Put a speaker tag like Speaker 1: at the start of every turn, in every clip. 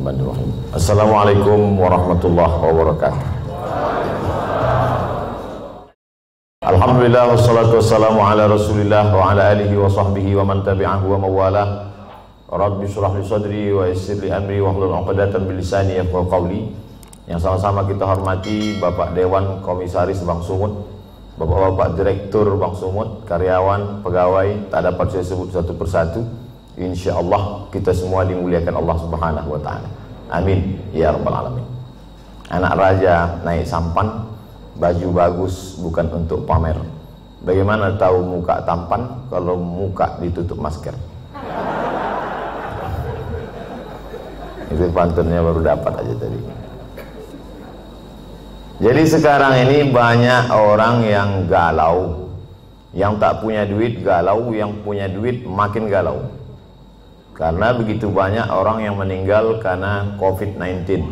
Speaker 1: Bismillahirrahmanirrahim. Assalamualaikum warahmatullahi wabarakatuh. Alhamdulillah wassalatu wassalamu ala Rasulillah wa ala alihi wa sahbihi wa man tabi'ahu wa mawalah. Rabbi shrah li sadri wa yassir li amri wa hlul 'uqdatam min lisani yafqahu qawli. Yang sama-sama kita hormati Bapak Dewan Komisaris Bank Sumut, Bapak-bapak Direktur Bank Sumut, karyawan, pegawai, tak dapat saya sebut satu persatu. Insya Allah kita semua dimuliakan Allah Subhanahu wa Ta'ala. Amin ya Rabbal Alamin. Anak raja naik sampan, baju bagus bukan untuk pamer. Bagaimana tahu muka tampan kalau muka ditutup masker? Itu pantunnya baru dapat aja tadi. Jadi sekarang ini banyak orang yang galau, yang tak punya duit galau, yang punya duit makin galau. Karena begitu banyak orang yang meninggal karena COVID-19.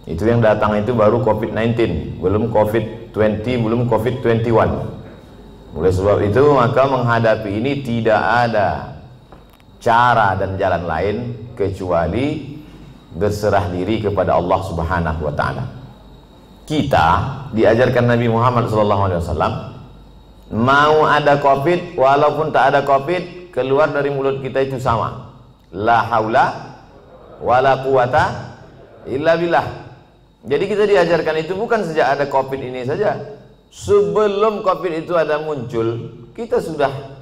Speaker 1: Itu yang datang itu baru COVID-19, belum COVID-20, belum COVID-21. Oleh sebab itu maka menghadapi ini tidak ada cara dan jalan lain kecuali berserah diri kepada Allah Subhanahu wa Ta'ala. Kita diajarkan Nabi Muhammad SAW, mau ada COVID walaupun tak ada COVID, keluar dari mulut kita itu sama. La haula wala quwata illa billah. Jadi kita diajarkan itu bukan sejak ada COVID ini saja. Sebelum COVID itu ada muncul, kita sudah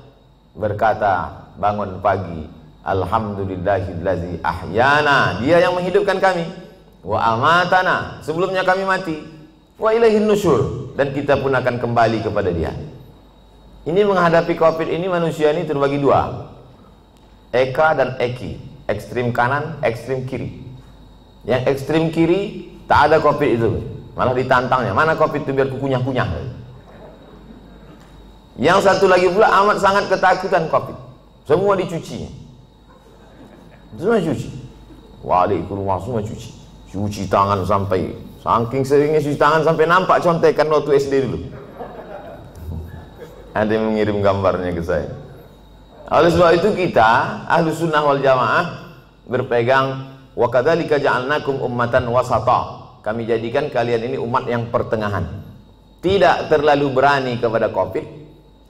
Speaker 1: berkata bangun pagi, alhamdulillahillazi ahyana, dia yang menghidupkan kami, wa amatana, sebelumnya kami mati, wa ilaihin nusyur, dan kita pun akan kembali kepada dia. Ini menghadapi COVID ini manusia ini terbagi dua, Eka dan Eki, ekstrim kanan, ekstrim kiri. Yang ekstrim kiri tak ada COVID itu, malah ditantangnya, mana COVID itu biar kukunyah-kunyah. Yang satu lagi pula amat sangat ketakutan COVID, semua dicuci, semua cuci, balik ke rumah semua cuci tangan sampai, saking seringnya cuci tangan sampai nampak contekan waktu SD dulu. Ada yang mengirim gambarnya ke saya. Oleh sebab itu kita ahlu sunnah wal jamaah berpegang wa kadzalika ja'alnakum ummatan wasata, kami jadikan kalian ini umat yang pertengahan, tidak terlalu berani kepada COVID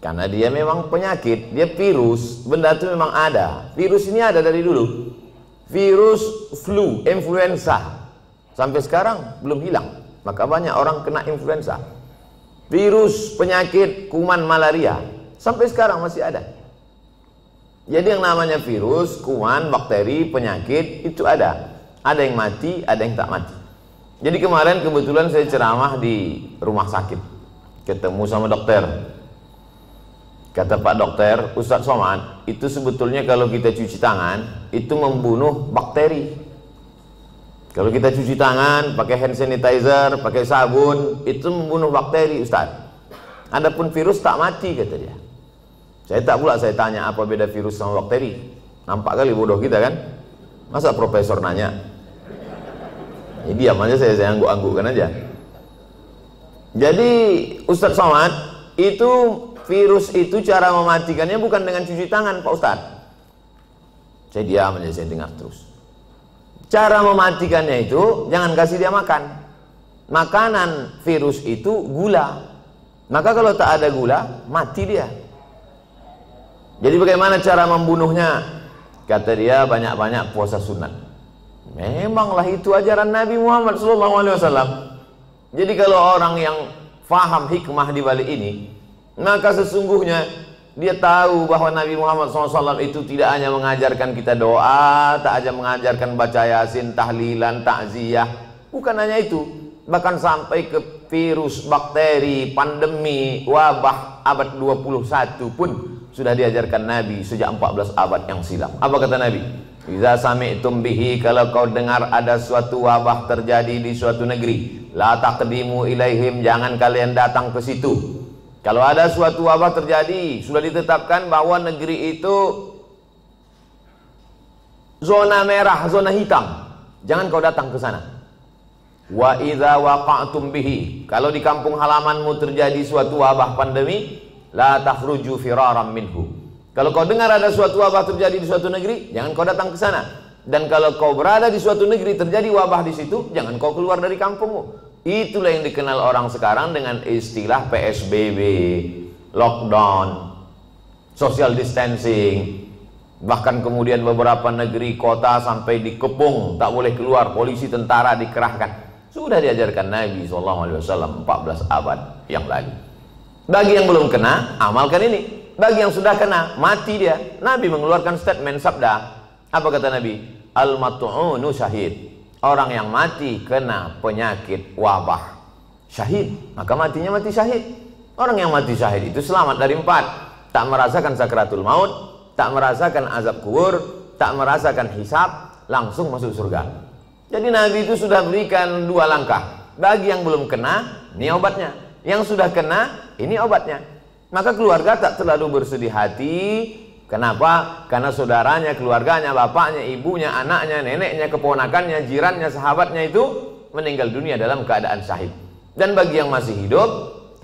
Speaker 1: karena dia memang penyakit, dia virus, benda itu memang ada. Virus ini ada dari dulu, virus flu, influenza, sampai sekarang belum hilang, maka banyak orang kena influenza. Virus penyakit kuman malaria sampai sekarang masih ada. Jadi yang namanya virus, kuman, bakteri, penyakit itu ada. Ada yang mati, ada yang tak mati. Jadi kemarin kebetulan saya ceramah di rumah sakit, ketemu sama dokter. Kata Pak Dokter, Ustadz Somad, itu sebetulnya kalau kita cuci tangan itu membunuh bakteri. Kalau kita cuci tangan pakai hand sanitizer, pakai sabun, itu membunuh bakteri, Ustadz. Adapun virus tak mati, kata dia. Saya tak pula saya tanya apa beda virus sama bakteri. Nampak kali bodoh kita kan? Masa profesor nanya? Ya diam aja, saya angguk-anggukkan aja. Jadi Ustadz Somad, itu virus itu cara mematikannya bukan dengan cuci tangan, Pak Ustadz. Saya diam aja, saya dengar terus. Cara mematikannya itu jangan kasih dia makan. Makanan virus itu gula. Maka kalau tak ada gula, mati dia. Jadi bagaimana cara membunuhnya? Kata dia, banyak-banyak puasa sunat. Memanglah itu ajaran Nabi Muhammad SAW. Jadi kalau orang yang faham hikmah di balik ini, maka sesungguhnya dia tahu bahwa Nabi Muhammad SAW itu tidak hanya mengajarkan kita doa, tak hanya mengajarkan baca yasin, tahlilan, takziah. Bukan hanya itu, bahkan sampai ke virus, bakteri, pandemi, wabah abad 21 pun sudah diajarkan Nabi sejak 14 abad yang silam. Apa kata Nabi? Iza sami'tum bihi, kalau kau dengar ada suatu wabah terjadi di suatu negeri, la taqdimu ilaihim, jangan kalian datang ke situ. Kalau ada suatu wabah terjadi, sudah ditetapkan bahwa negeri itu zona merah, zona hitam, jangan kau datang ke sana. Wa idza waqa'tum bihi, kalau di kampung halamanmu terjadi suatu wabah pandemi, la takhruju firaram minhu, kalau kau dengar ada suatu wabah terjadi di suatu negeri, jangan kau datang ke sana. Dan kalau kau berada di suatu negeri terjadi wabah di situ, jangan kau keluar dari kampungmu. Itulah yang dikenal orang sekarang dengan istilah PSBB, lockdown, social distancing. Bahkan kemudian beberapa negeri kota sampai dikepung, tak boleh keluar, polisi tentara dikerahkan. Sudah diajarkan Nabi SAW 14 abad yang lalu. Bagi yang belum kena, amalkan ini. Bagi yang sudah kena, mati dia. Nabi mengeluarkan statement sabda. Apa kata Nabi? Al-mat'unu syahid. Orang yang mati kena penyakit wabah, syahid, maka matinya mati syahid. Orang yang mati syahid itu selamat dari 4. Tak merasakan sakratul maut, tak merasakan azab kubur, tak merasakan hisab, langsung masuk surga. Jadi Nabi itu sudah berikan 2 langkah. Bagi yang belum kena, ini obatnya. Yang sudah kena, ini obatnya. Maka keluarga tak terlalu bersedih hati. Kenapa? Karena saudaranya, keluarganya, bapaknya, ibunya, anaknya, neneknya, keponakannya, jirannya, sahabatnya itu meninggal dunia dalam keadaan syahid. Dan bagi yang masih hidup,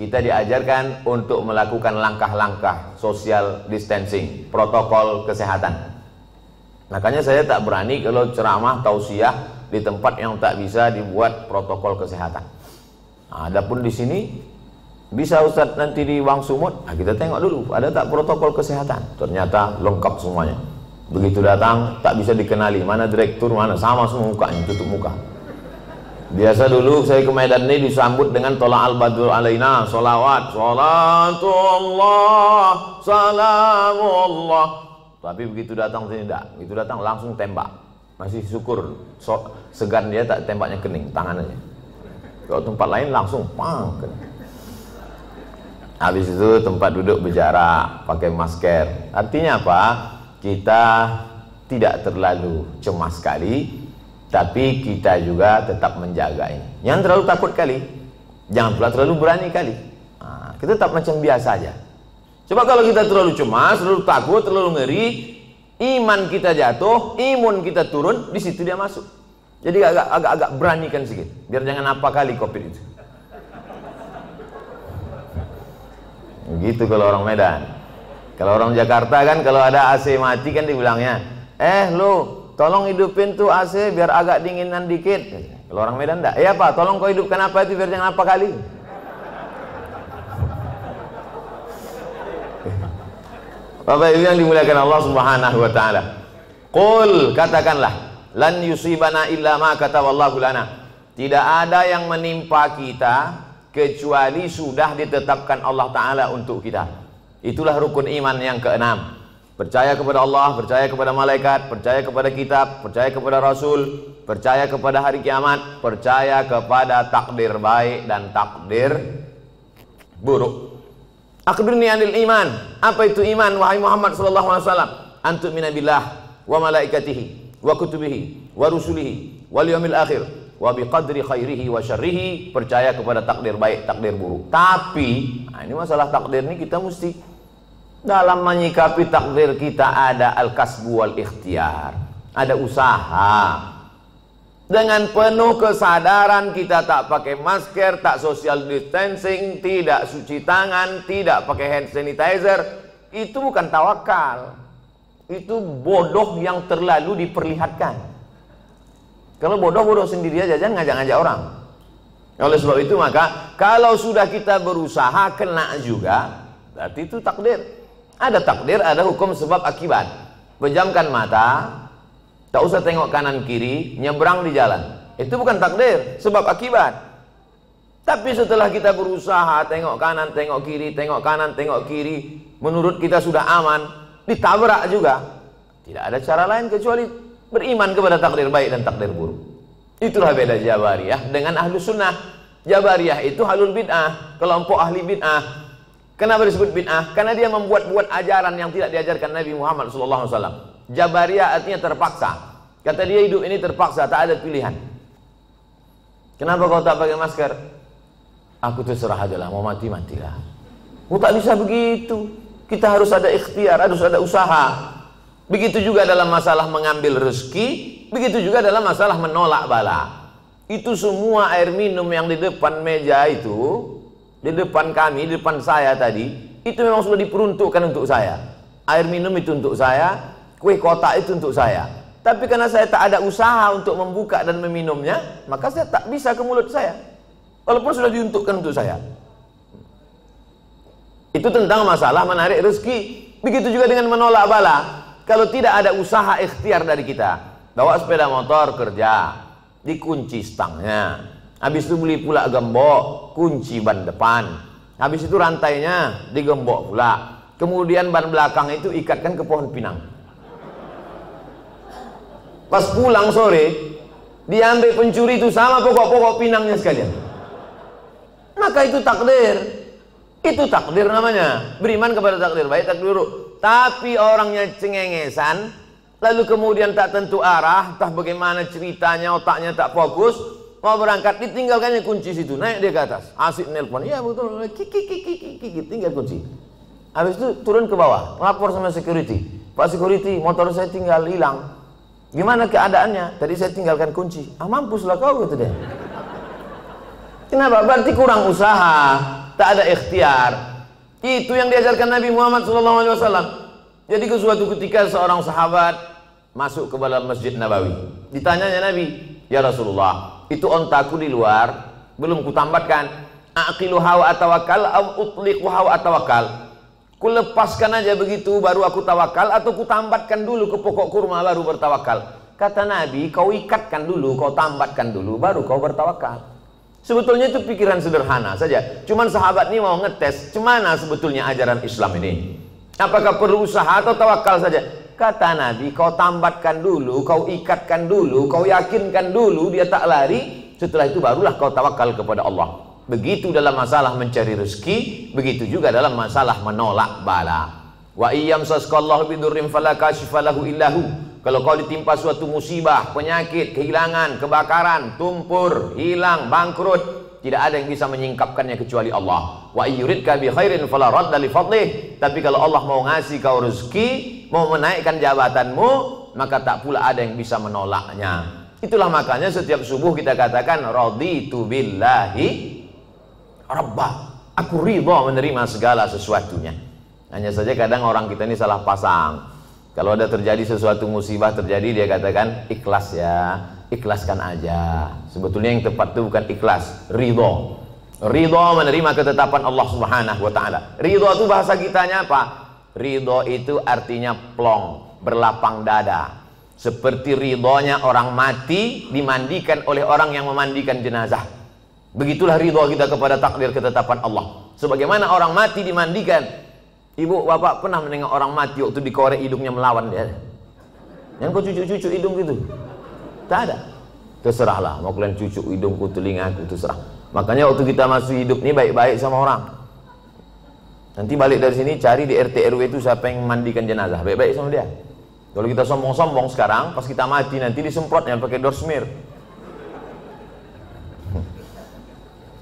Speaker 1: kita diajarkan untuk melakukan langkah-langkah social distancing, protokol kesehatan. Makanya saya tak berani kalau ceramah tausiah di tempat yang tak bisa dibuat protokol kesehatan. Nah, adapun di sini bisa Ustadz nanti di Wang Sumut, nah, kita tengok dulu ada tak protokol kesehatan. Ternyata lengkap semuanya. Begitu datang tak bisa dikenali mana direktur, mana, sama semua mukanya, tutup muka. Biasa dulu saya ke Medan ini disambut dengan tola al-badru alaina, solawat, salatullah, salamullah. Tapi begitu datang sini tidak, begitu datang langsung tembak. Masih syukur segan dia tak tembaknya kening tangannya. Kalau tempat lain langsung pang. Habis itu tempat duduk berjarak, pakai masker. Artinya apa? Kita tidak terlalu cemas sekali, tapi kita juga tetap menjaga ini. Jangan terlalu takut kali, jangan pula terlalu berani kali. Nah, kita tetap macam biasa aja. Coba kalau kita terlalu cemas, terlalu takut, terlalu ngeri, iman kita jatuh, imun kita turun, di situ dia masuk. Jadi agak beranikan sedikit, biar jangan apa kali COVID itu. Begitu kalau orang Medan. Kalau orang Jakarta kan kalau ada AC mati kan dibilangnya, lu tolong hidupin tuh AC biar agak dinginan dikit. Kalau orang Medan enggak, apa tolong kau hidupkan apa itu biar jangan apa kali. Bapak Ibu yang dimuliakan Allah Subhanahu wa taala. Qul, katakanlah, lan yusibana illa ma kataballahu lana. Tidak ada yang menimpa kita kecuali sudah ditetapkan Allah Ta'ala untuk kita. Itulah rukun iman yang ke-6. Percaya kepada Allah, percaya kepada malaikat, percaya kepada kitab, percaya kepada Rasul, percaya kepada hari kiamat, percaya kepada takdir baik dan takdir buruk. Akhbirni anil iman. Apa itu iman, wahai Muhammad sallallahu alaihi wasallam? Antu'mina billah wa malaikatihi wa kutubihi wa rusulihi wal yawmil akhir wa biqadri khairihi wa syarrihi, percaya kepada takdir baik, takdir buruk. Tapi ini masalah takdir ini kita mesti dalam menyikapi takdir kita ada al-kasbu wal ikhtiar, ada usaha. Dengan penuh kesadaran kita tak pakai masker, tak social distancing, tidak cuci tangan, tidak pakai hand sanitizer, itu bukan tawakal. Itu bodoh yang terlalu diperlihatkan. Kalau bodoh sendiri aja, jangan ngajak-ngajak orang. Oleh sebab itu maka kalau sudah kita berusaha kena juga, berarti itu takdir. Ada takdir, ada hukum sebab akibat. Pejamkan mata, tak usah tengok kanan kiri, nyebrang di jalan. Itu bukan takdir, sebab akibat. Tapi setelah kita berusaha tengok kanan, tengok kiri, tengok kanan, tengok kiri, menurut kita sudah aman, ditabrak juga. Tidak ada cara lain kecuali beriman kepada takdir baik dan takdir buruk. Itulah beda Jabariyah dengan ahlu sunnah. Jabariyah itu halul bid'ah, kelompok ahli bid'ah. Kenapa disebut bid'ah? Karena dia membuat-buat ajaran yang tidak diajarkan Nabi Muhammad SAW. Jabariyah artinya terpaksa. Kata dia hidup ini terpaksa, tak ada pilihan. Kenapa kau tak pakai masker? Aku terserah aja lah, mau mati matilah. Oh, tak bisa begitu. Kita harus ada ikhtiar, harus ada usaha. Begitu juga dalam masalah mengambil rezeki, begitu juga dalam masalah menolak bala. Itu semua air minum yang di depan meja itu, di depan kami, di depan saya tadi, itu memang sudah diperuntukkan untuk saya. Air minum itu untuk saya, kue kotak itu untuk saya. Tapi karena saya tak ada usaha untuk membuka dan meminumnya, maka saya tak bisa ke mulut saya. Walaupun sudah diuntukkan untuk saya. Itu tentang masalah menarik rezeki. Begitu juga dengan menolak bala. Kalau tidak ada usaha ikhtiar dari kita, bawa sepeda motor kerja, dikunci stangnya. Habis itu beli pula gembok, kunci ban depan. Habis itu rantainya digembok pula. Kemudian ban belakang itu ikatkan ke pohon pinang. Pas pulang sore, diambil pencuri itu sama pokok-pokok pinangnya sekalian. Maka itu takdir. Itu takdir namanya. Beriman kepada takdir baik, takdir buruk. Tapi orangnya cengengesan, lalu kemudian tak tentu arah, entah bagaimana ceritanya, otaknya tak fokus, mau berangkat, ditinggalkannya kunci situ, naik dia ke atas, asik nelpon, iya betul, kiki, tinggal kunci. Habis itu turun ke bawah, lapor sama security, Pak security, motor saya tinggal hilang. Gimana keadaannya? Tadi saya tinggalkan kunci. Ah mampuslah kau, gitu deh. Kenapa? Berarti kurang usaha, tak ada ikhtiar. Itu yang diajarkan Nabi Muhammad SAW. Jadi ke suatu ketika seorang sahabat masuk ke dalam Masjid Nabawi. Ditanyanya Nabi, ya Rasulullah, itu ontaku di luar, belum kutambatkan. Aqiluha wa atawakal, au utliquha wa atawakal. Ku lepaskan aja begitu baru aku tawakal, atau ku tambatkan dulu ke pokok kurma baru bertawakal. Kata Nabi, kau ikatkan dulu, kau tambatkan dulu baru kau bertawakal. Sebetulnya itu pikiran sederhana saja. Cuman sahabat ini mau ngetes cemana sebetulnya ajaran Islam ini. Apakah perlu usaha atau tawakal saja? Kata Nabi, kau tambatkan dulu, kau ikatkan dulu, kau yakinkan dulu dia tak lari. Setelah itu barulah kau tawakal kepada Allah. Begitu dalam masalah mencari rezeki, begitu juga dalam masalah menolak bala. Wa iyyam sasqallahu bidurrim fala kashifa lahu illahu. Kalau kau ditimpa suatu musibah, penyakit, kehilangan, kebakaran, tumpur, hilang, bangkrut, tidak ada yang bisa menyingkapkannya kecuali Allah. Wa yuridka bi khairin fala radda li fadlih. Tapi kalau Allah mau ngasih kau rezeki, mau menaikkan jabatanmu, maka tak pula ada yang bisa menolaknya. Itulah makanya setiap subuh kita katakan raditu billahi Rabbah, aku ridha menerima segala sesuatunya. Hanya saja kadang orang kita ini salah pasang. Kalau ada terjadi sesuatu musibah terjadi, dia katakan ikhlas ya, ikhlaskan aja. Sebetulnya yang tepat itu bukan ikhlas, ridha. Ridha menerima ketetapan Allah Subhanahu wa taala. Ridha itu bahasa kitanya apa? Ridha itu artinya plong, berlapang dada. Seperti ridhonya orang mati dimandikan oleh orang yang memandikan jenazah. Begitulah ridha kita kepada takdir ketetapan Allah. Sebagaimana orang mati dimandikan. Ibu, bapak pernah menengok orang mati waktu dikorek hidungnya melawan dia? Yang kau cucuk-cucuk hidung gitu? Tak ada. Terserahlah, mau kalian cucuk hidungku, telingaku, terserah. Makanya waktu kita masih hidup ini baik-baik sama orang. Nanti balik dari sini cari di RT RW itu siapa yang memandikan jenazah, baik-baik sama dia. Kalau kita sombong-sombong sekarang, pas kita mati nanti disemprotnya pakai dorsmir.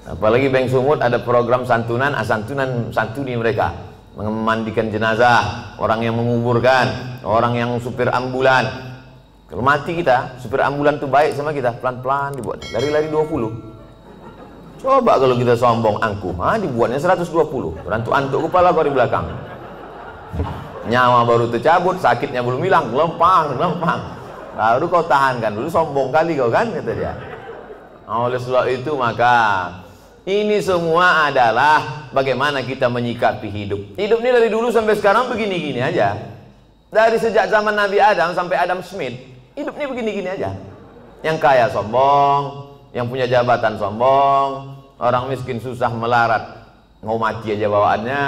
Speaker 1: Apalagi Bank Sumut ada program santunan, asantunan santuni mereka memandikan jenazah, orang yang menguburkan, orang yang supir ambulan. Kalau mati kita, supir ambulan tuh baik sama kita, pelan-pelan dibuat, lari-lari 20. Coba kalau kita sombong angkuh, dibuatnya 120, rantuk-antuk kepala kau di belakang. Nyawa baru tercabut, sakitnya belum hilang, lempang. Baru kau tahankan dulu, sombong kali kau kan, kata dia. Oleh sebab itu maka ini semua adalah bagaimana kita menyikapi hidup. Hidup ini dari dulu sampai sekarang begini-gini aja. Dari sejak zaman Nabi Adam sampai Adam Smith, hidup ini begini-gini aja. Yang kaya sombong, yang punya jabatan sombong, orang miskin susah melarat, mau mati aja bawaannya.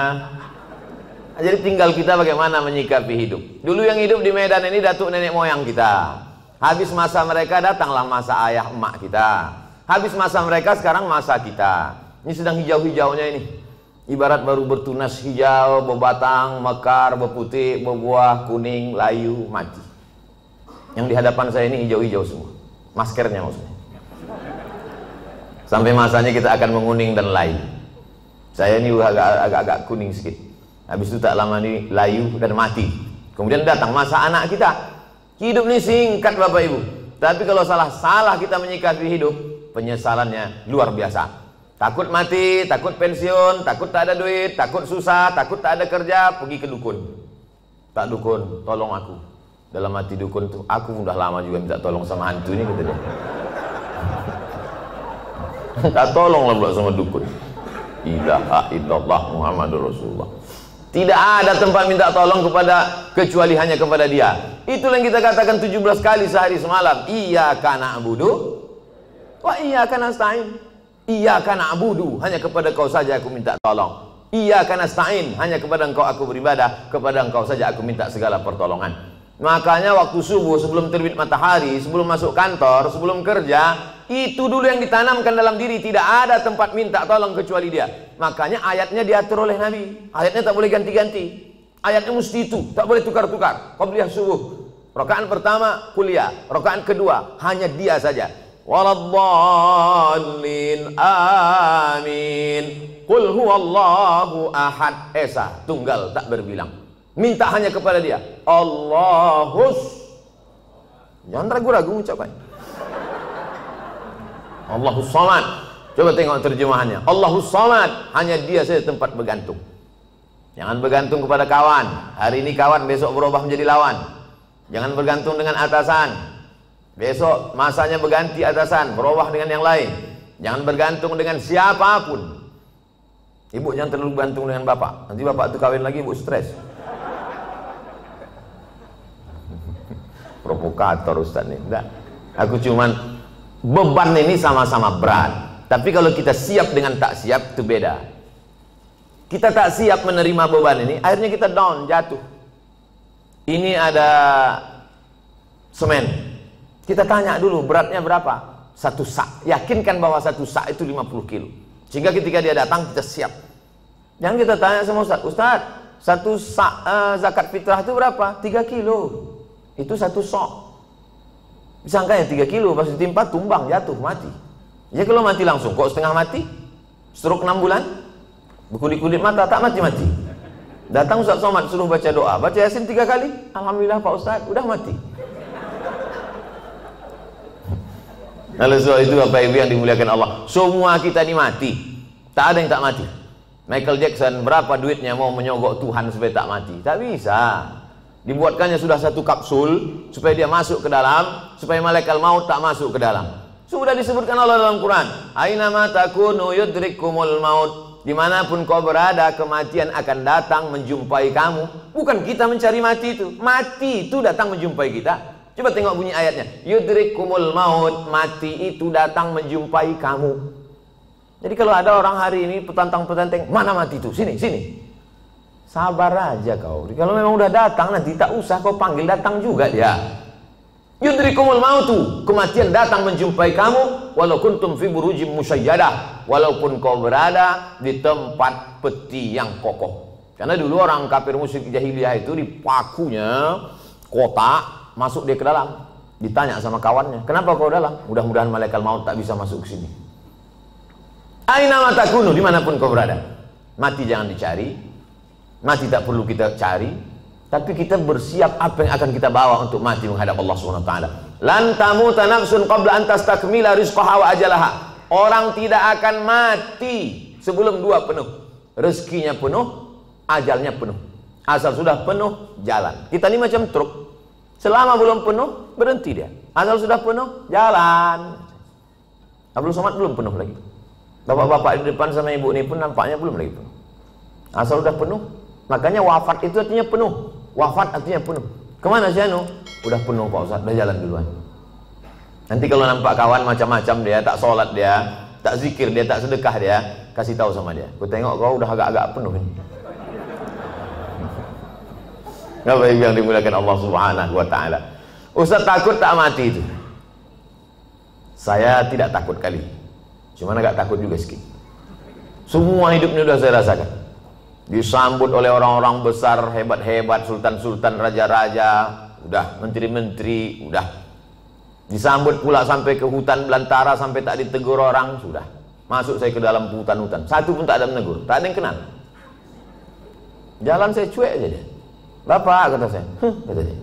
Speaker 1: Jadi tinggal kita bagaimana menyikapi hidup. Dulu yang hidup di Medan ini datuk nenek moyang kita. Habis masa mereka datanglah masa ayah emak kita. Habis masa mereka sekarang masa kita. Ini sedang hijau-hijaunya ini. Ibarat baru bertunas hijau, berbatang, mekar, berputih, berbuah, kuning, layu, mati. Yang di hadapan saya ini hijau-hijau semua. Maskernya maksudnya. Sampai masanya kita akan menguning dan layu. Saya ini agak kuning sedikit. Habis itu tak lama ini layu dan mati. Kemudian datang masa anak kita. Hidup ini singkat Bapak Ibu. Tapi kalau salah kita menyikapi hidup, penyesalannya luar biasa. Takut mati, takut pensiun, takut tak ada duit, takut susah, takut tak ada kerja, pergi ke dukun. Tak dukun, tolong aku. Dalam hati dukun tuh, aku udah lama juga minta tolong sama hantu ini, kata dia. Minta tolong lah pula sama dukun. Ilaha illallah Muhammadur Rasulullah. Tidak ada tempat minta tolong kecuali hanya kepada dia. Itulah yang kita katakan 17 kali sehari semalam. Iyyaka na'budu wa iyyaka nasta'in. Iyyaka na'budu, hanya kepada Kau saja aku minta tolong. Iyyaka nasta'in, hanya kepada Engkau aku beribadah, kepada Engkau saja aku minta segala pertolongan. Makanya waktu subuh, sebelum terbit matahari, sebelum masuk kantor, sebelum kerja, itu dulu yang ditanamkan dalam diri. Tidak ada tempat minta tolong kecuali dia. Makanya ayatnya diatur oleh Nabi. Ayatnya tak boleh ganti-ganti. Ayatnya mesti itu, tak boleh tukar-tukar. Qabliyah subuh, rakaat pertama kuliah, rakaat kedua hanya dia saja. Waladdallin, amin. Qul huwallahu ahad, esa, tunggal tak berbilang. Minta hanya kepada dia. Allahus, jangan ragu-ragu ucapan. Allahus samad. Coba tengok terjemahannya. Allahus samad, hanya dia saja tempat bergantung. Jangan bergantung kepada kawan. Hari ini kawan, besok berubah menjadi lawan. Jangan bergantung dengan atasan. Besok masanya berganti atasan, berubah dengan yang lain. Jangan bergantung dengan siapapun. Ibu jangan terlalu bergantung dengan bapak. Nanti bapak itu kawin lagi, ibu stres. Provokator Ustaz nih. Enggak. Aku cuman, beban ini sama-sama berat. Tapi kalau kita siap dengan tak siap, itu beda. Kita tak siap menerima beban ini, akhirnya kita down, jatuh. Ini ada semen. Kita tanya dulu beratnya berapa? 1 sak. Yakinkan bahwa 1 sak itu 50 kilo. Sehingga ketika dia datang kita siap. Jangan kita tanya sama Ustaz, Ustaz, 1 sak zakat fitrah itu berapa? 3 kilo. Itu 1 sok. Disangka ya 3 kilo, pas ditimpa tumbang, jatuh, mati. Ya kalau mati langsung, kok setengah mati? Stroke 6 bulan? Berkulit-kulit mata, tak mati-mati. Datang Ustaz Somad suruh baca doa, baca Yasin 3 kali. Alhamdulillah Pak Ustaz, udah mati. Lalu soal itu Bapak Ibu yang dimuliakan Allah, semua kita ini mati. Tak ada yang tak mati. Michael Jackson berapa duitnya mau menyogok Tuhan supaya tak mati? Tak bisa. Dibuatkannya sudah 1 kapsul supaya dia masuk ke dalam, supaya malaikat maut tak masuk ke dalam. Sudah disebutkan Allah dalam Quran, aina ma takunu yudrikumul maut. Dimanapun kau berada, kematian akan datang menjumpai kamu. Bukan kita mencari mati itu. Mati itu datang menjumpai kita. Coba tengok bunyi ayatnya. Yudrikumul maut, mati itu datang menjumpai kamu. Jadi kalau ada orang hari ini petantang-petantang, mana mati itu? Sini, sini. Sabar aja kau. Kalau memang udah datang, nanti tak usah kau panggil, datang juga dia. Yudrikumul mautu, kematian datang menjumpai kamu, walau kuntum fi burujim musyayyadah, walaupun kau berada di tempat peti yang kokoh. Karena dulu orang kafir musyrik jahiliyah itu dipakunya kotak, masuk dia ke dalam, ditanya sama kawannya, kenapa kau dalam? Mudah-mudahan malaikat maut tak bisa masuk ke sini. Aina ma takunu, dimanapun kau berada. Mati jangan dicari, mati tak perlu kita cari. Tapi kita bersiap apa yang akan kita bawa untuk mati menghadap Allah Subhanahu wa taala. Lan tamuta nafsun qabla an tastakmila rizqaha wa ajalaha. Orang tidak akan mati sebelum 2 penuh. Rezekinya penuh, ajalnya penuh. Asal sudah penuh, jalan. Kita ini macam truk. Selama belum penuh, berhenti dia. Asal sudah penuh, jalan. Abdul Somad belum penuh lagi. Bapak-bapak di depan sama ibu ini pun nampaknya belum lagi penuh. Asal sudah penuh, makanya wafat itu artinya penuh. Wafat artinya penuh. Kemana sih anu? Udah penuh Pak Ustaz, udah jalan duluan. Nanti kalau nampak kawan macam-macam dia, tak sholat dia, tak zikir dia, tak sedekah dia, kasih tahu sama dia. Ku tengok kau udah agak-agak penuh ini. Bapak Ibu yang dimuliakan Allah Subhanahu wa taala. Ustaz takut tak mati itu? Saya tidak takut kali. Cuma agak takut juga sedikit. Semua hidupnya sudah saya rasakan. Disambut oleh orang-orang besar, hebat-hebat, sultan-sultan, raja-raja, udah menteri-menteri, udah. Disambut pula sampai ke hutan belantara, sampai tak ditegur orang, sudah. Masuk saya ke dalam hutan-hutan, satu pun tak ada menegur, tak ada yang kenal. Jalan saya cuek aja dia. Bapak, kata saya, kata dia.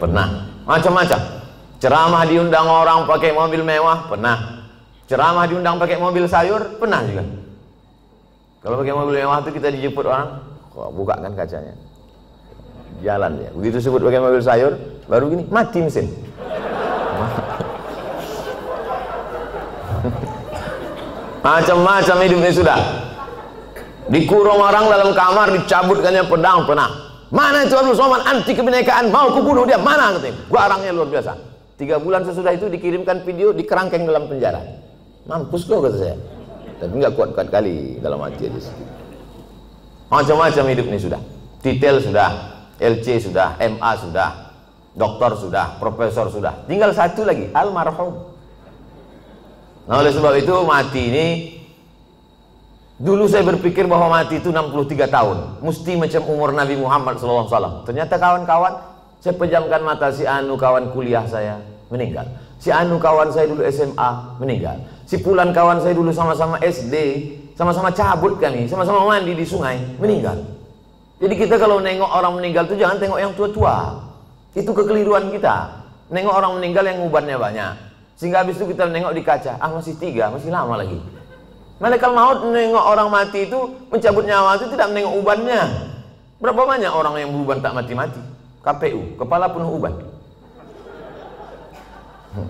Speaker 1: Pernah, macam-macam. Ceramah diundang orang pakai mobil mewah, pernah. Ceramah diundang pakai mobil sayur, pernah juga. Kalau pakai mobil mewah itu kita dijemput orang, kok buka kan kacanya, Jalan ya. Begitu sebut pakai mobil sayur, baru gini mati mesin. Macam-macam hidupnya sudah. Dikurung orang dalam kamar, dicabutkannya pedang panah. Mana itu Abdul Somad, anti kebinekaan, mau kubunuh dia, mana katanya. Garangnya luar biasa. 3 bulan sesudah itu dikirimkan video, dikerangkeng dalam penjara. Mampus kau kata saya. Tapi nggak kuat-kuat kali dalam hati aja. Macam-macam hidup ini sudah. Titel sudah, LC sudah, MA sudah, doktor sudah, profesor sudah. Tinggal satu lagi, almarhum. Nah, oleh sebab itu mati ini, dulu saya berpikir bahwa mati itu 63 tahun, mesti macam umur Nabi Muhammad SAW. Ternyata kawan-kawan, saya pejamkan mata, si anu kawan kuliah saya meninggal, si anu kawan saya dulu SMA meninggal, si pulan kawan saya dulu sama-sama SD, sama-sama cabut kami, sama-sama mandi di sungai, meninggal. Jadi kita kalau nengok orang meninggal itu jangan tengok yang tua-tua. Itu kekeliruan kita. Nengok orang meninggal yang ubannya banyak, sehingga habis itu kita nengok di kaca, ah masih 3, masih lama lagi. Malaikat maut menengok orang mati itu, mencabut nyawa itu tidak menengok ubannya. Berapa banyak orang yang beruban tak mati-mati? KPU, kepala penuh uban.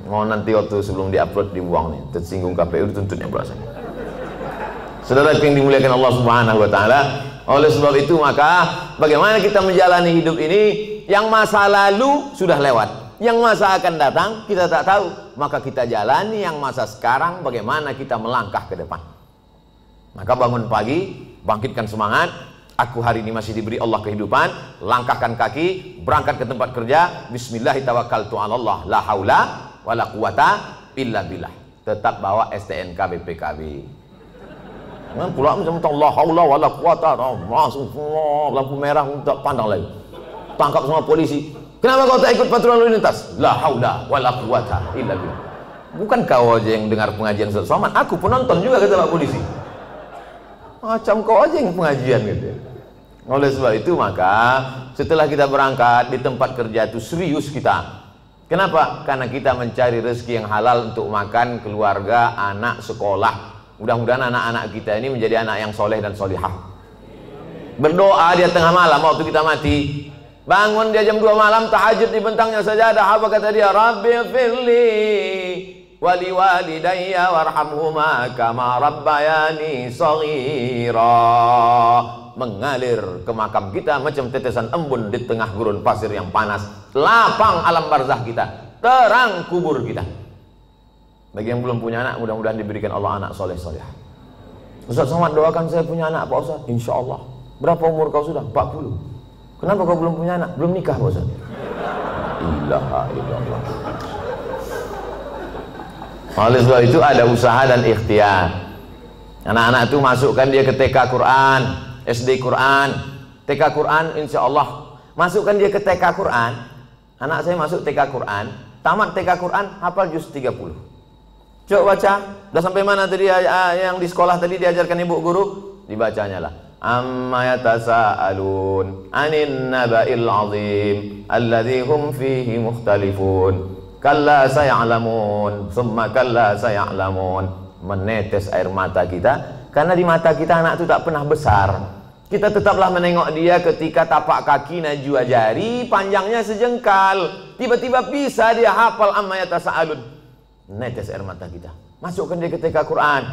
Speaker 1: Mau nanti waktu sebelum diupload dibuang nih, tersinggung KPU dituntutnya berasa. Saudara yang dimuliakan Allah Subhanahu wa taala, oleh sebab itu maka bagaimana kita menjalani hidup ini, yang masa lalu sudah lewat, yang masa akan datang kita tak tahu, maka kita jalani yang masa sekarang, bagaimana kita melangkah ke depan. Maka bangun pagi, bangkitkan semangat, aku hari ini masih diberi Allah kehidupan, langkahkan kaki, berangkat ke tempat kerja, bismillahirrahmanirrahim, la haula wala quwata illa billah. Tetap bawa STNK BPKB. Jangan pula macam la haula wala quwata, lampu merah tak pandang lagi. Tangkap semua polisi. Kenapa kau tak ikut patroli lalu lintas? La haula wala quwata illa billah. Bukan kau aja yang dengar pengajian Ustaz Somad, aku penonton juga kata Pak Polisi. Macam kau aja yang pengajian gitu. Oleh sebab itu maka setelah kita berangkat di tempat kerja itu serius kita. Kenapa? Karena kita mencari rezeki yang halal untuk makan, keluarga, anak, sekolah. Mudah-mudahan anak-anak kita ini menjadi anak yang soleh dan solihah. Berdoa dia tengah malam waktu kita mati. Bangun dia jam 2 malam, tahajud di bentangnya sajadah. Apa kata dia? Rabbi firli wali walidayya warhamhuma kama rabbayani shaghira. Mengalir ke makam kita macam tetesan embun di tengah gurun pasir yang panas. Lapang alam barzah kita, terang kubur kita. Bagi yang belum punya anak, mudah-mudahan diberikan Allah anak soleh soleh. Ustaz Somad doakan saya punya anak Pak Ustaz. Insya Allah. Berapa umur kau sudah? 40. Kenapa kau belum punya anak? Belum nikah Pak Ustaz. Ilaha illallah. Oleh sebab itu ada usaha dan ikhtiar. Anak-anak itu masukkan dia ke TK Quran, SD Quran, TK Quran, insya Allah. Masukkan dia ke TK Quran. Anak saya masuk TK Quran, tamat TK Quran, hafal juz 30. Coba baca, udah sampai mana tadi yang di sekolah tadi diajarkan ibu guru? Dibacanya lah. Amma yatasaalun 'anil naba'il 'azim alladzi hum fihi mukhtalifun. Kalla saya'lamun, summa kalla saya'lamun. Menetes air mata kita karena di mata kita anak itu tak pernah besar. Kita tetaplah menengok dia ketika tapak kaki najwa jari panjangnya sejengkal. Tiba-tiba bisa dia hafal amma yatasaalun. Netes air mata kita. Masukkan dia ke TK Quran.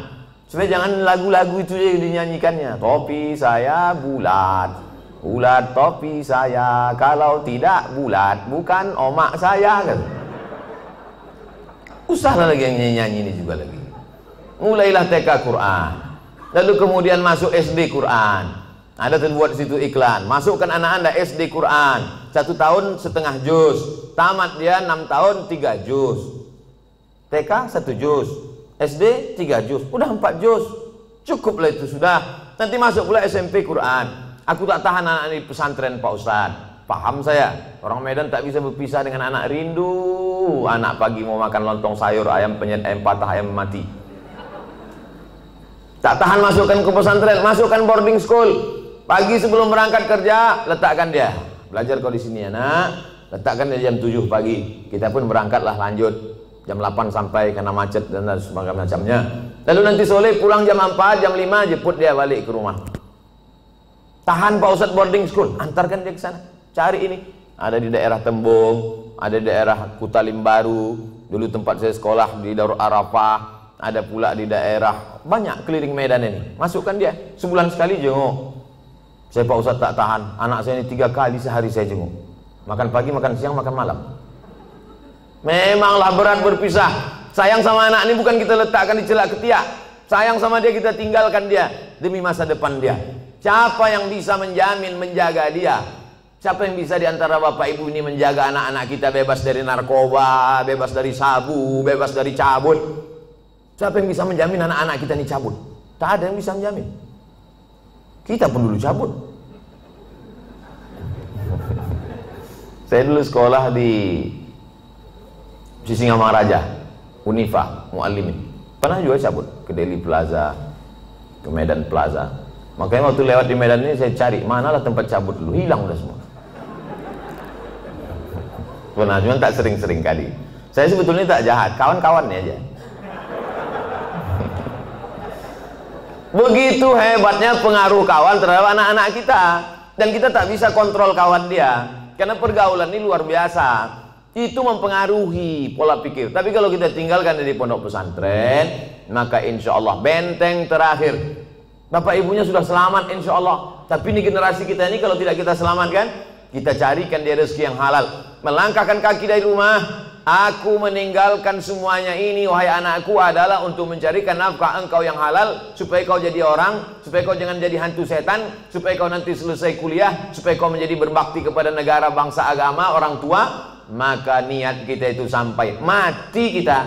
Speaker 1: Supaya jangan lagu-lagu itu yang dinyanyikannya. Topi saya bulat, bulat topi saya. Kalau tidak bulat, bukan omak saya kan. Usahlah lagi yang nyanyi ini juga lagi. Mulailah TK Quran. Lalu kemudian masuk SD Quran. Ada terbuat di situ iklan. Masukkan anak Anda SD Quran. 1 tahun setengah juz. Tamat dia 6 tahun 3 juz. TK 1 juz, SD 3 juz, udah 4 juz, cukuplah itu sudah. Nanti masuk pula SMP Quran. Aku tak tahan anak ini pesantren Pak Ustaz. Paham saya, orang Medan tak bisa berpisah dengan anak rindu. Anak pagi mau makan lontong sayur, ayam penyet, ayam patah, ayam mati. Tak tahan masukkan ke pesantren, masukkan boarding school. Pagi sebelum berangkat kerja, letakkan dia. Belajar kau di sini anak, letakkan dia jam 7 pagi. Kita pun berangkatlah lanjut. Jam 8 sampai karena macet dan sebagainya macamnya. Lalu nanti sore pulang jam 4, jam 5 jemput dia balik ke rumah. Tahan Pak Ustadz boarding school, antarkan dia ke sana. cari ini. Ada di daerah Tembung, ada di daerah Kutalimbaru, dulu tempat saya sekolah di Darul Arafah, ada pula di daerah, banyak keliling Medan ini. Masukkan dia, sebulan sekali jenguk. Saya Pak Ustadz tak tahan, anak saya ini 3 kali sehari saya jenguk. Makan pagi, makan siang, makan malam. Memanglah berat berpisah. Sayang sama anak ini bukan kita letakkan di celak ketiak. Sayang sama dia, kita tinggalkan dia demi masa depan dia. Siapa yang bisa menjamin, menjaga dia? Siapa yang bisa diantara bapak ibu ini menjaga anak-anak kita bebas dari narkoba, bebas dari sabu, bebas dari cabut? Siapa yang bisa menjamin anak-anak kita ini cabut? Tak ada yang bisa menjamin. Kita pun dulu cabut. Saya dulu sekolah di Sisingamangaraja, Unifa, Muallimin. Pernah juga cabut ke Deli Plaza, ke Medan Plaza. Makanya waktu lewat di Medan ini saya cari manalah tempat cabut dulu, hilang udah semua. Pernah, cuma tak sering-sering kali. Saya sebetulnya tak jahat, kawan-kawannya aja. Begitu hebatnya pengaruh kawan terhadap anak-anak kita. Dan kita tak bisa kontrol kawan dia, karena pergaulan ini luar biasa. Itu mempengaruhi pola pikir. Tapi kalau kita tinggalkan dari pondok pesantren, maka insya Allah benteng terakhir. Bapak ibunya sudah selamat insya Allah. Tapi ini generasi kita ini kalau tidak kita selamatkan, kita carikan dia rezeki yang halal. Melangkahkan kaki dari rumah, aku meninggalkan semuanya ini wahai anakku adalah untuk mencarikan nafkah engkau yang halal, supaya kau jadi orang, supaya kau jangan jadi hantu setan, supaya kau nanti selesai kuliah, supaya kau menjadi berbakti kepada negara, bangsa, agama, orang tua. Maka niat kita itu sampai mati kita.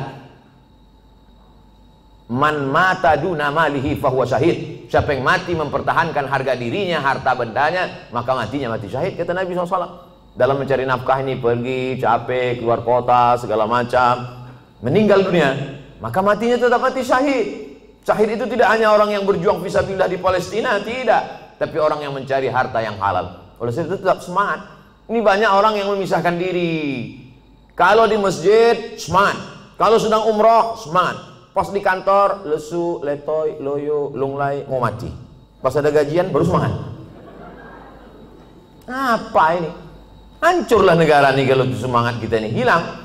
Speaker 1: Man mata duna malihi fahuwa syahid. Siapa yang mati mempertahankan harga dirinya, harta bendanya, maka matinya mati syahid, kata Nabi SAW. Dalam mencari nafkah ini pergi, capek, keluar kota, segala macam, meninggal dunia, maka matinya tetap mati syahid. Syahid itu tidak hanya orang yang berjuang fisabilillah di Palestina, tidak, tapi orang yang mencari harta yang halal. Oleh sebab itu tetap semangat. Ini banyak orang yang memisahkan diri. Kalau di masjid, semangat. Kalau sedang umroh, semangat. Pas di kantor, lesu, letoy, loyo, lunglai, mau mati. Pas ada gajian, baru semangat. Apa ini? Hancurlah negara ini kalau semangat kita ini hilang.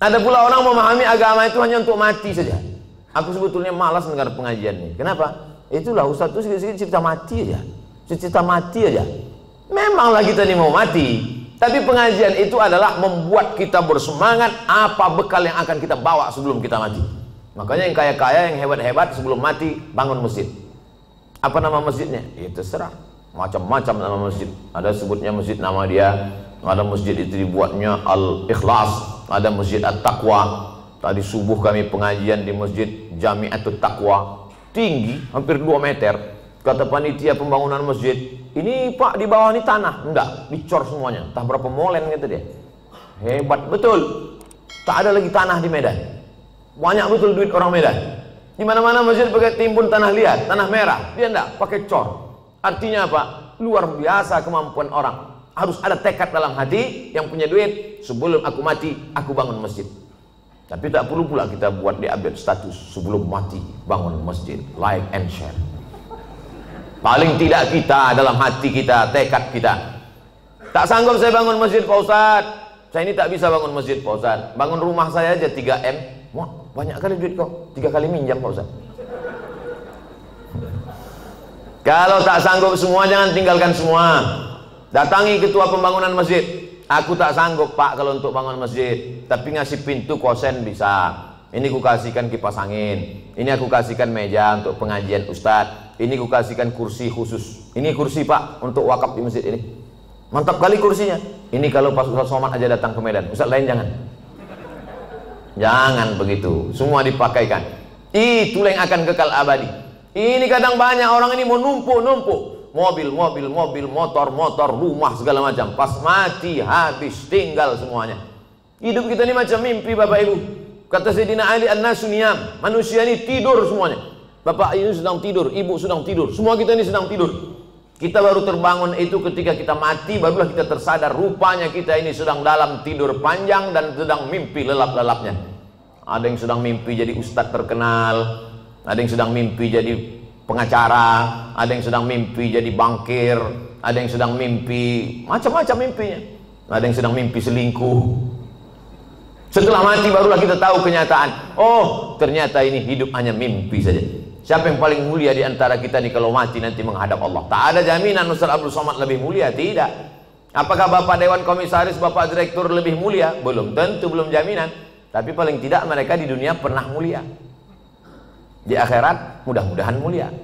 Speaker 1: Ada pula orang memahami agama itu hanya untuk mati saja. Aku sebetulnya malas dengar pengajian ini. Kenapa? Itulah Ustaz itu sedikit cerita mati aja. Cerita mati aja. Memanglah kita ini mau mati, tapi pengajian itu adalah membuat kita bersemangat apa bekal yang akan kita bawa sebelum kita mati. Makanya yang kaya-kaya, yang hebat-hebat sebelum mati bangun masjid. Apa nama masjidnya? Ya terserah. Macam-macam nama masjid. Ada sebutnya masjid nama dia, ada masjid itu dibuatnya Al-Ikhlas, ada masjid At-Taqwa. Tadi subuh kami pengajian di masjid Jami'atut Taqwa, tinggi hampir 2 meter. Kata panitia pembangunan masjid, ini Pak di bawah ini tanah. Enggak, dicor semuanya, entah berapa molen kata dia. Hebat betul. Tak ada lagi tanah di Medan. Banyak betul duit orang Medan. Di mana-mana masjid pakai timbun tanah liat, tanah merah. Dia enggak, pakai cor. Artinya apa? Luar biasa kemampuan orang. Harus ada tekad dalam hati yang punya duit. Sebelum aku mati, aku bangun masjid. Tapi tak perlu pula kita buat di update status. Sebelum mati, bangun masjid. Like and share. Paling tidak kita, dalam hati kita, tekad kita. Tak sanggup saya bangun masjid Pak Ustadz. Saya ini tak bisa bangun masjid Pak Ustadz. Bangun rumah saya aja 3M. Wah, banyak kali duit kok. 3 kali minjam Pak Ustadz. Kalau tak sanggup semua, jangan tinggalkan semua. Datangi ketua pembangunan masjid. Aku tak sanggup Pak kalau untuk bangun masjid, tapi ngasih pintu kosen bisa. Ini ku kasihkan kipas angin. Ini aku kasihkan meja untuk pengajian Ustadz. Ini ku kasihkan kursi khusus. Ini kursi Pak untuk wakaf di masjid ini. Mantap kali kursinya. Ini kalau pas Ustadz Somad aja datang ke Medan. Ustadz lain jangan. Jangan begitu. Semua dipakaikan. Itulah yang akan kekal abadi. Ini kadang banyak orang ini mau numpuk-numpuk. Mobil, motor, rumah segala macam. Pas mati, habis, tinggal semuanya. Hidup kita ini macam mimpi Bapak Ibu. Kata Sayyidina Ali An-Nasu Niyam. Manusia ini tidur semuanya. Bapak ini sedang tidur, ibu sedang tidur. Semua kita ini sedang tidur. Kita baru terbangun itu ketika kita mati. Barulah kita tersadar rupanya kita ini sedang dalam tidur panjang dan sedang mimpi lelap-lelapnya. Ada yang sedang mimpi jadi ustadz terkenal. Ada yang sedang mimpi jadi pengacara, ada yang sedang mimpi jadi bankir, ada yang sedang mimpi macam-macam mimpinya, ada yang sedang mimpi selingkuh. Setelah mati barulah kita tahu kenyataan. Oh, ternyata ini hidup hanya mimpi saja. Siapa yang paling mulia di antara kita nih kalau mati nanti menghadap Allah? Tak ada jaminan Ustaz Abdul Somad lebih mulia, tidak. Apakah Bapak Dewan Komisaris, Bapak Direktur lebih mulia? Belum tentu, belum jaminan. Tapi paling tidak mereka di dunia pernah mulia. Di akhirat mudah-mudahan mulia.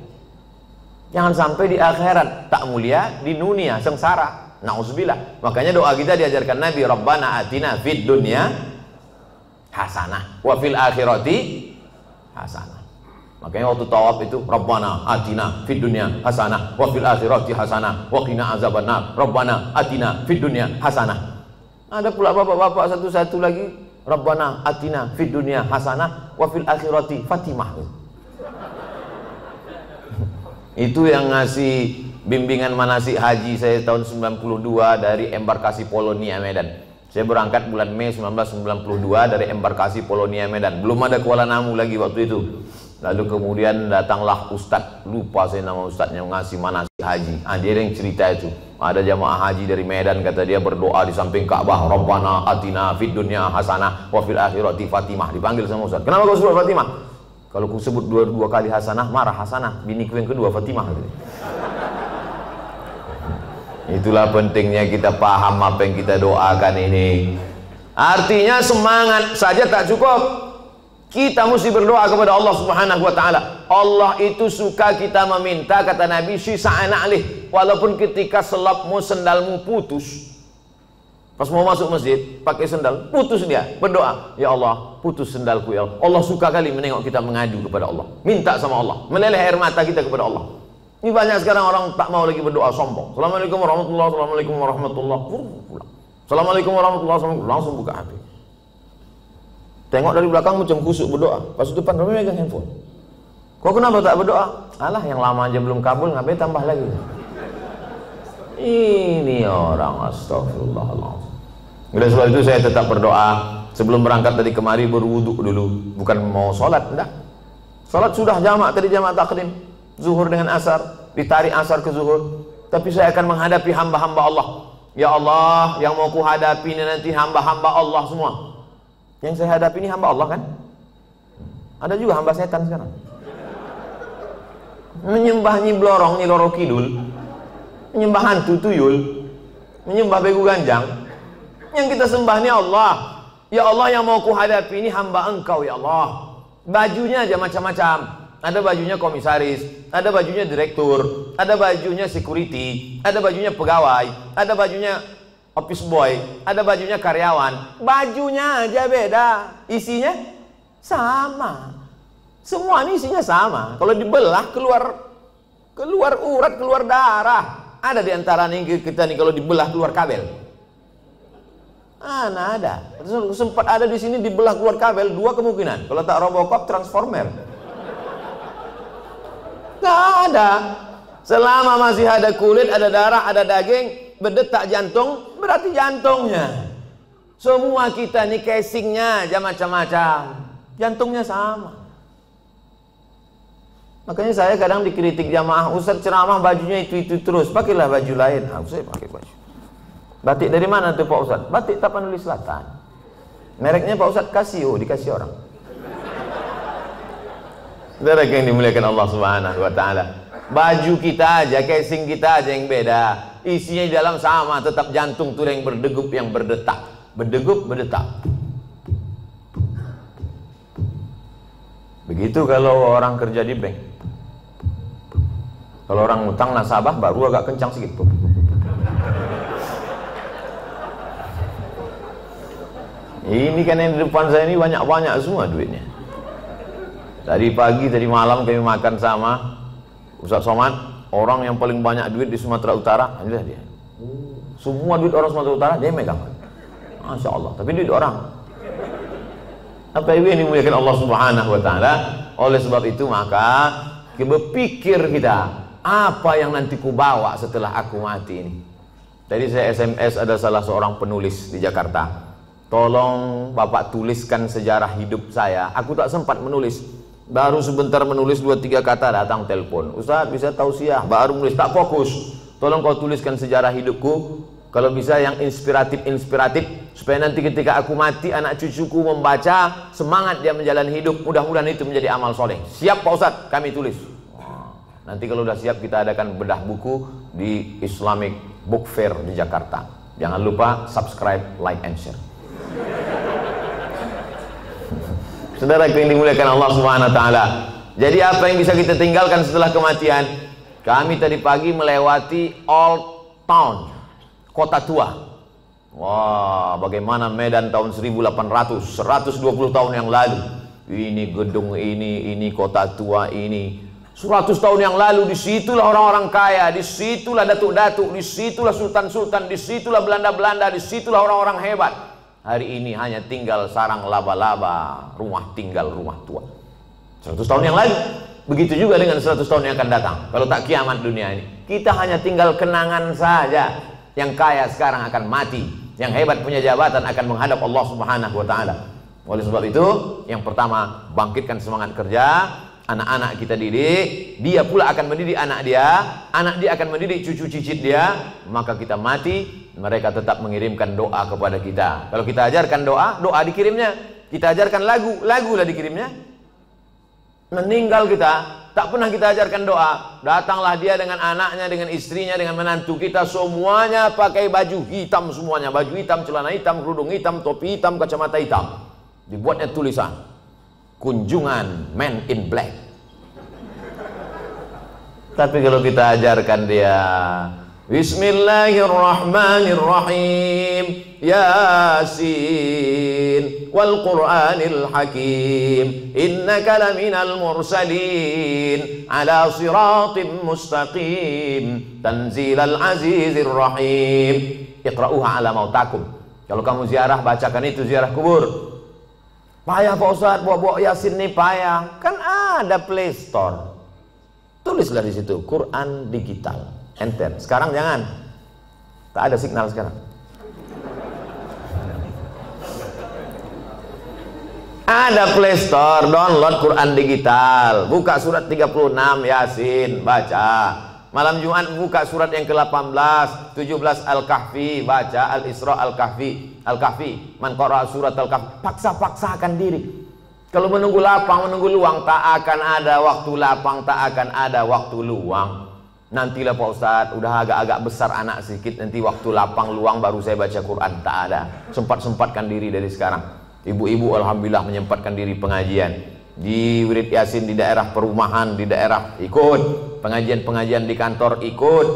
Speaker 1: Jangan sampai di akhirat tak mulia, di dunia sengsara. Nauzubillah. Makanya doa kita diajarkan Nabi, Rabbana atina fid dunya hasanah wa fil akhirati hasanah. Makanya waktu tawaf itu Rabbana atina fid dunya hasanah wa fil akhirati hasanah wa qina azabannar. Rabbana atina fid dunya hasanah. Ada pula bapak-bapak satu-satu lagi Rabbana atina fid dunya hasanah wa fil akhirati Fatimah. Itu yang ngasih bimbingan manasik haji saya tahun 92 dari embarkasi Polonia Medan. Saya berangkat bulan Mei 1992 dari embarkasi Polonia Medan. Belum ada Kuala Namu lagi waktu itu. Lalu kemudian datanglah Ustadz, lupa saya nama Ustadznya, ngasih manasik haji. Dia yang cerita itu. Ada jamaah haji dari Medan, kata dia berdoa di samping Ka'bah, Rabbana atina fid dunya hasanah wa fil akhirati Fatimah. Dipanggil sama Ustadz. Kenapa kau sebut Fatimah? Kalau ku sebut dua kali hasanah, marah Hasanah. Biniku yang kedua Fatimah. Itulah pentingnya kita paham apa yang kita doakan ini. Artinya semangat saja tak cukup. Kita mesti berdoa kepada Allah Subhanahu wa taala. Allah itu suka kita meminta, kata Nabi, sisa'an alih. Walaupun ketika selapmu, sendalmu putus. Pas mau masuk masjid, pakai sendal, putus dia. Berdoa, ya Allah, putus sendalku ya Allah. Allah suka kali menengok kita mengadu kepada Allah. Minta sama Allah, meleleh air mata kita kepada Allah. Ini banyak sekarang orang tak mau lagi berdoa, sombong. Assalamualaikum warahmatullahi wabarakatuh. Assalamualaikum warahmatullahi wabarakatuh. Assalamualaikum warahmatullahi wabarakatuh. Langsung buka HP. Tengok dari belakang macam kusuk berdoa. Pas depan kami megang handphone. Kok kenapa tak berdoa? Alah, yang lama aja belum kabul, ngapain tambah lagi? Ini orang, astagfirullahaladzim. Oleh sebab itu saya tetap berdoa. Sebelum berangkat tadi kemari berwuduk dulu. Bukan mau sholat, enggak. Sholat sudah jamak, tadi jamak takdim. Zuhur dengan asar, ditarik asar ke zuhur. Tapi saya akan menghadapi hamba-hamba Allah. Ya Allah, yang mau ku hadapi ini nanti hamba-hamba Allah semua. Yang saya hadapi ini hamba Allah kan? Ada juga hamba setan sekarang. Menyembah Nyi Blorong, Nyi Loro Kidul, menyembah hantu tuyul, menyembah begu ganjang. Yang kita sembah ini Allah. Ya Allah, yang mau ku hadapi ini hamba Engkau ya Allah. Bajunya aja macam-macam. Ada bajunya komisaris, ada bajunya direktur, ada bajunya security, ada bajunya pegawai, ada bajunya office boy, ada bajunya karyawan. Bajunya aja beda, isinya sama. Semua ini isinya sama. Kalau dibelah keluar urat, keluar darah. Ada di antara nih kita nih kalau dibelah keluar kabel. Nah, ada. Sempat ada di sini dibelah keluar kabel, dua kemungkinan. Kalau tak Robocop, Transformer. Nggak ada. Selama masih ada kulit, ada darah, ada daging, berdetak jantung, berarti jantungnya. Semua kita nih casingnya aja macam-macam, jantungnya sama. Makanya saya kadang dikritik jamaah, Ustaz ceramah bajunya itu terus, pakailah baju lain. Saya pakai baju. Batik dari mana tuh Pak Ustaz? Batik Tapanuli Selatan. Mereknya Pak Ustaz Casio, dikasih orang. Saudara yang dimuliakan Allah Subhanahu wa taala. Baju kita aja, casing kita aja yang beda. Isinya di dalam sama, tetap jantung tuh yang berdegup, yang berdetak. Berdegup, berdetak. Begitu kalau orang kerja di bank. Kalau orang utang nasabah baru agak kencang sedikit. Ini kan yang di depan saya ini banyak-banyak semua duitnya. Tadi pagi, tadi malam kami makan sama Ustaz Somad, orang yang paling banyak duit di Sumatera Utara, inilah dia. Semua duit orang Sumatera Utara dia megang. Masya Allah, tapi duit orang. Apa itu yang dimuliakan Allah Subhanahu wa taala? Oleh sebab itu maka berpikir kita, apa yang nanti ku bawa setelah aku mati ini. Tadi saya SMS ada salah seorang penulis di Jakarta. Tolong Bapak tuliskan sejarah hidup saya. Aku tak sempat menulis. Baru sebentar menulis 2-3 kata datang telepon. Ustaz bisa tausiah, baru menulis tak fokus. Tolong kau tuliskan sejarah hidupku. Kalau bisa yang inspiratif supaya nanti ketika aku mati anak cucuku membaca, semangat dia menjalani hidup. Mudah-mudahan itu menjadi amal soleh. Siap Pak Ustaz, kami tulis. Nanti kalau udah siap kita adakan bedah buku di Islamic Book Fair di Jakarta. Jangan lupa subscribe, like, and share. Saudara yang dimuliakan Allah Subhanahu wa taala. Jadi apa yang bisa kita tinggalkan setelah kematian? Kami tadi pagi melewati Old Town, kota tua. Wah, bagaimana Medan tahun 1800, 120 tahun yang lalu. Ini gedung ini kota tua ini. 100 tahun yang lalu disitulah orang-orang kaya, disitulah datuk-datuk, disitulah sultan-sultan, disitulah Belanda-Belanda, disitulah orang-orang hebat. Hari ini hanya tinggal sarang laba-laba, rumah tinggal, rumah tua. 100 tahun yang lalu. Begitu juga dengan 100 tahun yang akan datang. Kalau tak kiamat dunia ini, kita hanya tinggal kenangan saja. Yang kaya sekarang akan mati, yang hebat punya jabatan akan menghadap Allah Subhanahu wa taala. Oleh sebab itu, yang pertama, bangkitkan semangat kerja. Anak-anak kita didik, dia pula akan mendidik anak dia akan mendidik cucu cicit dia. Maka kita mati, mereka tetap mengirimkan doa kepada kita. Kalau kita ajarkan doa, doa dikirimnya. Kita ajarkan lagu, lagu lah dikirimnya. Meninggal kita, tak pernah kita ajarkan doa. Datanglah dia dengan anaknya, dengan istrinya, dengan menantu kita, semuanya pakai baju hitam semuanya. Baju hitam, celana hitam, kerudung hitam, topi hitam, kacamata hitam. Dibuatnya tulisan, kunjungan Men in Black. Tapi kalau kita ajarkan dia, Bismillahirrahmanirrahim, Yasin wal Qur'anil Hakim, innaka laminal mursalin ala siratim mustaqim, tanzilal azizir rahim, iqra'uha ala mautakum. Kalau kamu ziarah, bacakan itu, ziarah kubur. Payah Pak Ustaz, bawa Yasin nih payah. Kan ada Play Store. Tulislah di situ Quran digital. Enter. Sekarang jangan. Tak ada signal sekarang. Ada Play Store, download Quran digital. Buka surat 36 Yasin, baca. Malam Jumat buka surat yang ke-18, 17 Al-Kahfi, baca Al-Isra Al-Kahfi. Al-Kahfi, man qara'a surat Al-Kahfi. Paksa-paksakan diri. Kalau menunggu lapang, menunggu luang, tak akan ada waktu lapang, tak akan ada waktu luang. Nantilah Pak Ustadz, udah agak-agak besar anak sedikit, nanti waktu lapang luang baru saya baca Quran. Tak ada. Sempat-sempatkan diri dari sekarang. Ibu-ibu alhamdulillah menyempatkan diri pengajian. Di wirid Yasin di daerah perumahan, di daerah ikut, pengajian-pengajian di kantor ikut.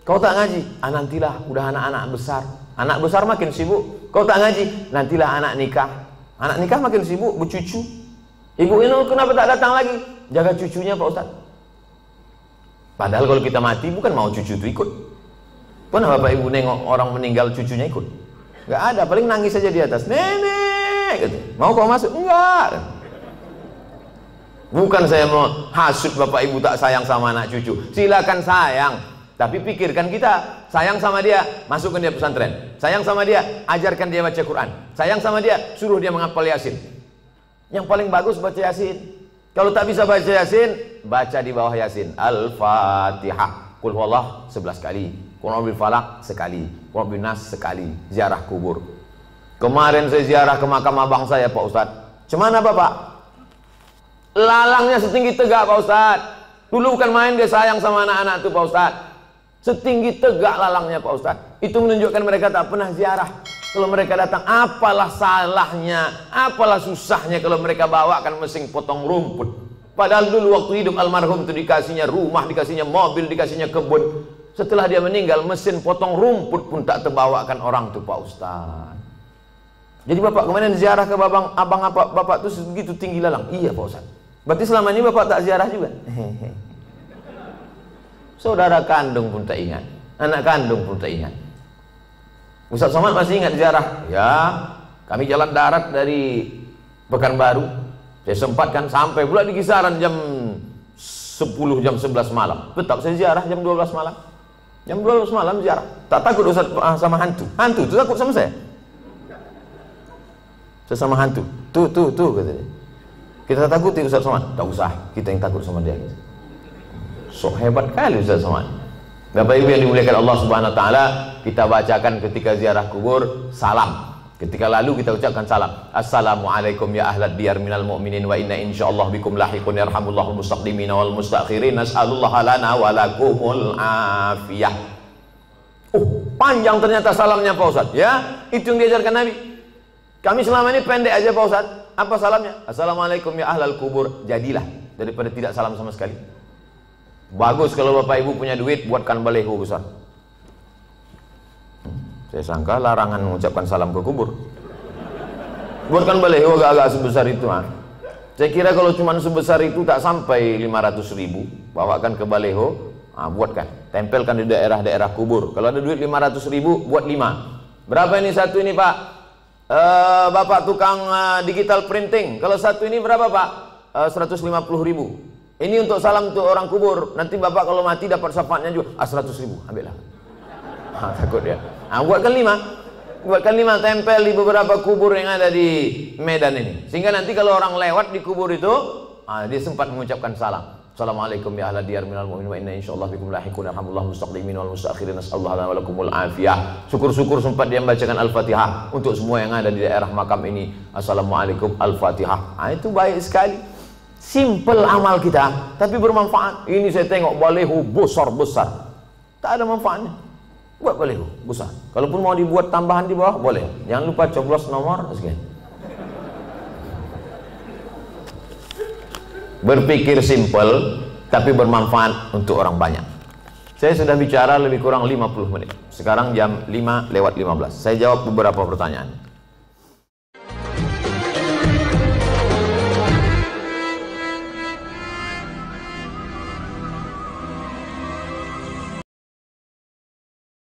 Speaker 1: Kau tak ngaji? Nantilah udah anak-anak besar. Anak besar makin sibuk. Kau tak ngaji? Nantilah anak nikah. Anak nikah makin sibuk bercucu. Ibu ini kenapa tak datang lagi? Jaga cucunya Pak Ustaz. Padahal kalau kita mati bukan mau cucu itu ikut. Pernah Bapak Ibu nengok orang meninggal cucunya ikut? Gak ada, paling nangis saja di atas. Nenek, gitu. Mau kau masuk? Enggak. Bukan saya mau hasut Bapak Ibu tak sayang sama anak cucu. Silakan sayang, tapi pikirkan kita. Sayang sama dia, masukkan dia pesantren. Sayang sama dia, ajarkan dia baca Quran. Sayang sama dia, suruh dia menghafal Yasin. Yang paling bagus baca Yasin. Kalau tak bisa baca Yasin, baca di bawah Yasin Al-Fatihah. Qul huwallah 11 kali, Qul a'udzu falaq sekali, Qul a'udzu nas sekali. Ziarah kubur. Kemarin saya ziarah ke makam abang saya Pak Ustaz. Cemana Bapak? Lalangnya setinggi tegak Pak Ustaz. Dulu bukan main dia sayang sama anak-anak itu Pak Ustaz. Setinggi tegak lalangnya Pak Ustaz. Itu menunjukkan mereka tak pernah ziarah. Kalau mereka datang, apalah salahnya, apalah susahnya kalau mereka bawakan mesin potong rumput. Padahal dulu waktu hidup almarhum itu dikasihnya rumah, dikasihnya mobil, dikasihnya kebun. Setelah dia meninggal, mesin potong rumput pun tak terbawakan orang itu Pak Ustaz. Jadi Bapak kemarin ziarah ke abang Bapak itu segitu tinggi lalang. Iya Pak Ustaz. Berarti selama ini Bapak tak ziarah juga? Saudara kandung pun tak ingat, anak kandung pun tak ingat. Ustaz Somad masih ingat ziarah? Ya, kami jalan darat dari Pekanbaru. Saya sempatkan sampai pula di kisaran jam 10, jam 11 malam. Tetap saya ziarah jam 12 malam. Jam 12 malam ziarah. Tak takut Ustaz sama hantu. Hantu itu takut sama saya. Saya sama hantu. Tuh katanya. Kita takuti Ustaz Somad? Tak usah, kita yang takut sama dia. So hebat kali Ustaz Somad. Bapak Ibu yang dimuliakan Allah Subhanahu wa taala, kita bacakan ketika ziarah kubur salam. Ketika lalu kita ucapkan salam. Assalamualaikum ya ahlad diyar minal mu'minin wa inna insyaallah bikum lahiqun yarhamullahul mustaqdimin wal mustakhirin nas'alullaha lana wa lakumul afiyah. Panjang ternyata salamnya Pak Ustaz. Ya, itu yang diajarkan Nabi. Kami selama ini pendek aja Pak Ustaz. Apa salamnya? Assalamualaikum ya ahlal kubur. Jadilah daripada tidak salam sama sekali. Bagus kalau Bapak Ibu punya duit, buatkan baleho besar. Saya sangka larangan mengucapkan salam ke kubur. Buatkan baleho agak-agak sebesar itu. Saya kira kalau cuma sebesar itu tak sampai 500.000, bawakan ke baleho, buatkan, tempelkan di daerah-daerah kubur. Kalau ada duit 500.000, buat 5. Berapa ini satu ini Pak? Bapak tukang digital printing. Kalau satu ini berapa Pak? 150.000. Ini untuk salam untuk orang kubur. Nanti Bapak kalau mati dapat syafaatnya juga. 100.000, ambillah. Takut dia. Buatkan 5. Buatkan 5, tempel di beberapa kubur yang ada di Medan ini. Sehingga nanti kalau orang lewat di kubur itu, dia sempat mengucapkan salam. Assalamualaikum ya ahlad diyar minal mu'minin wa inna insyaallah bikum lahiqun yarhamullahu mustaqdimin wal mustakhirin nas'alullaha lana wa lakumul afiyah. Syukur-syukur sempat dia membacakan Al-Fatihah untuk semua yang ada di daerah makam ini. Assalamualaikum Al-Fatihah. Itu baik sekali. Simple amal kita, tapi bermanfaat. Ini saya tengok baleho besar-besar, tak ada manfaatnya. Buat baleho besar. Kalaupun mau dibuat tambahan di bawah, boleh. Jangan lupa coblos nomor sekian. Berpikir simple, tapi bermanfaat untuk orang banyak. Saya sudah bicara lebih kurang 50 menit. Sekarang jam 5:15. Saya jawab beberapa pertanyaan.